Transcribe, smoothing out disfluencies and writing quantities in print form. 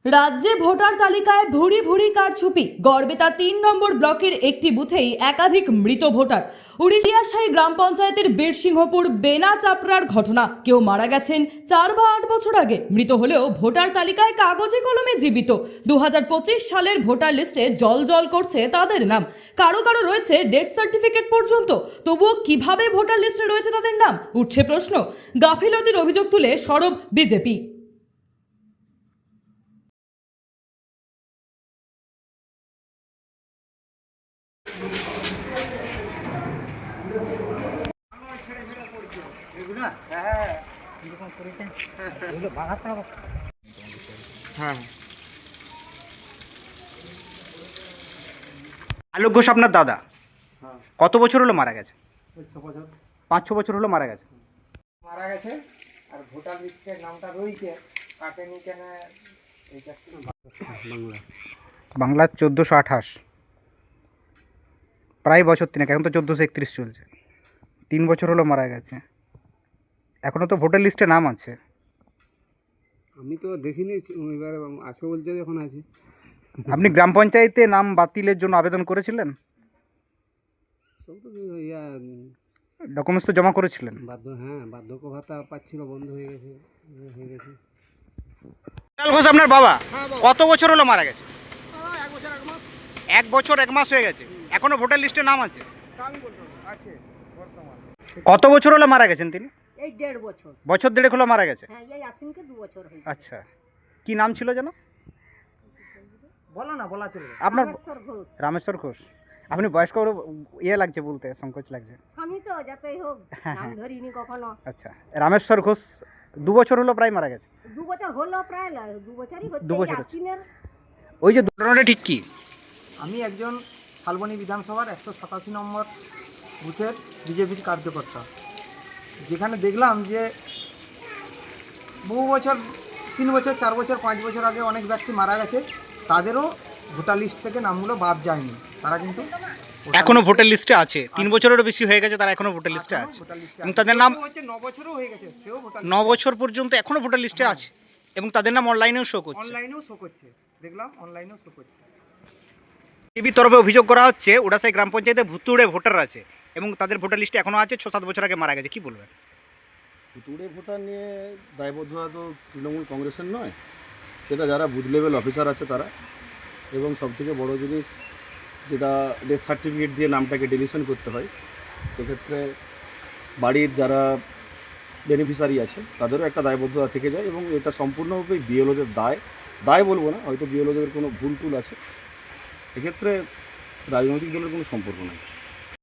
রাজ্যে ভোটার তালিকায় ভুরি ভুরি কারচুপি। গড়বেতা ৩ নম্বর ব্লকের একটি বুথেই একাধিক মৃত ভোটার। উড়িষ্যাশাহী গ্রাম পঞ্চায়েতের বীরসিংহপুর বেনা চাপড়ার ঘটনা। কেউ মারা গেছেন ৪ বা ৮ বছর আগে, মৃত হলেও ভোটার তালিকায় কাগজে কলমে জীবিত। ২০২৫ সালের ভোটার লিস্টে জল জল করছে তাদের নাম। কারো কারো রয়েছে ডেথ সার্টিফিকেট পর্যন্ত। তবুও কিভাবে ভোটার লিস্টে রয়েছে তাদের নাম, উঠছে প্রশ্ন। গাফিলতির অভিযোগ তুলে সরব বিজেপি। হ্যাঁ, আলোক ঘোষ আপনার দাদা কত বছর হলো মারা গেছে? 5-6 বছর হলো মারা গেছে। মারা গেছে। আর ভোটার লিস্টের নামটা রয়েছে কাকে নিচে না এইটা বাংলা 1428, প্রায় বছর তিনেক, এখন তো 1431 চলছে। 3 বছর হলো মারা গেছে, এখনো তো ভোটার লিস্টে নাম আছে। আমি তো দেখিনি, এবার আসবে বলছে যখন আছে। আপনি গ্রাম পঞ্চায়েতে নাম বাতিলের জন্য আবেদন করেছিলেন? সব তো ডকুমেন্টস তো জমা করেছিলেন? বার্ধক্য ভাতা পাচ্ছিল, বন্ধ হয়ে গেছে। আলোক ঘোষ আপনার বাবা কত বছর হলো মারা গেছে? 1 বছর 1 মাস হয়ে গেছে, এখনো ভোটার লিস্টে নাম আছে। কত বছর হলো মারা গেছেন তিনি? এই 1.5 বছর। বছর দেড়েক হলো মারা গেছে। হ্যাঁ, এই আশ্বিনকে 2 বছর হয়েছে। আচ্ছা, কি নাম ছিল যেন? বলো না, বলা চলবে। আপনার রামেশ্বর ঘোষ। রামেশ্বর ঘোষ। আপনি বয়স্ক ইয়ে লাগছে বলতে, সংকোচ লাগছে। আমি তো যতই হোক হ্যাঁ, নাম হ্যাঁ। ধরিনি কখনো। আচ্ছা, রামেশ্বর ঘোষ 2 বছর হলো প্রায় মারা গেছে। 2 বছর হলো, প্রায় 2 বছরই হচ্ছে। 2 এই বছর হচ্ছে। আশ্বিনের ওই যে ঘটনাটা ঠিক কি? আমি একজন শালবনী বিধানসভার 187 নম্বর বুথের বিজেপির কার্যকর্তা, যেখানে দেখলাম যে বহু বছর, 3 বছর 4 বছর 5 বছর আগে অনেক ব্যক্তি মারা গেছে, তাদেরও ভোটার লিস্ট থেকে নামগুলো বাদ যায়নি। তারা কিন্তু এখনো ভোটার লিস্টে আছে। 3 বছরেরও বেশি হয়ে গেছে, তারা এখনো ভোটার লিস্টে আছে। এবং তাদের নাম হচ্ছে 9 বছরও হয়ে গেছে, সেও ভোটার 9 বছর পর্যন্ত এখনো ভোটার লিস্টে আছে, এবং তাদের নাম অনলাইনেও শো করছে। অনলাইনেও শো করছে, দেখলাম অনলাইনেও শো করছে। বিজেপির তরফে অভিযোগ করা হচ্ছে উড়াসাই গ্রাম পঞ্চায়েতে ভুতুড়ে ভোটার আছে, এবং তাদের ভোটার লিস্টে এখনো আছে 6-7 বছর আগে মারা গেছে। কি বলবেন? ভুতুড়ে ভোটার নিয়ে দায়বদ্ধতা তো তৃণমূল কংগ্রেসের নয়, সেটা যারা বুথ লেভেল অফিসার আছে তারা। এবং সবথেকে বড় জিনিস, যেটা ডেথ সার্টিফিকেট দিয়ে নামটাকে ডিলিশন করতে হয়, সেক্ষেত্রে বাড়ির যারা বেনিফিশিয়ারি আছে তাদেরও একটা দায়বদ্ধতা থেকে যায়, এবং এটা সম্পূর্ণভাবে বিএলওদের দায় বলবো না, হয়তো বিএলওদের কোনো ভুল টুল আছে, এক্ষেত্রে রাজনৈতিক দলের কোনো সম্পর্ক নেই।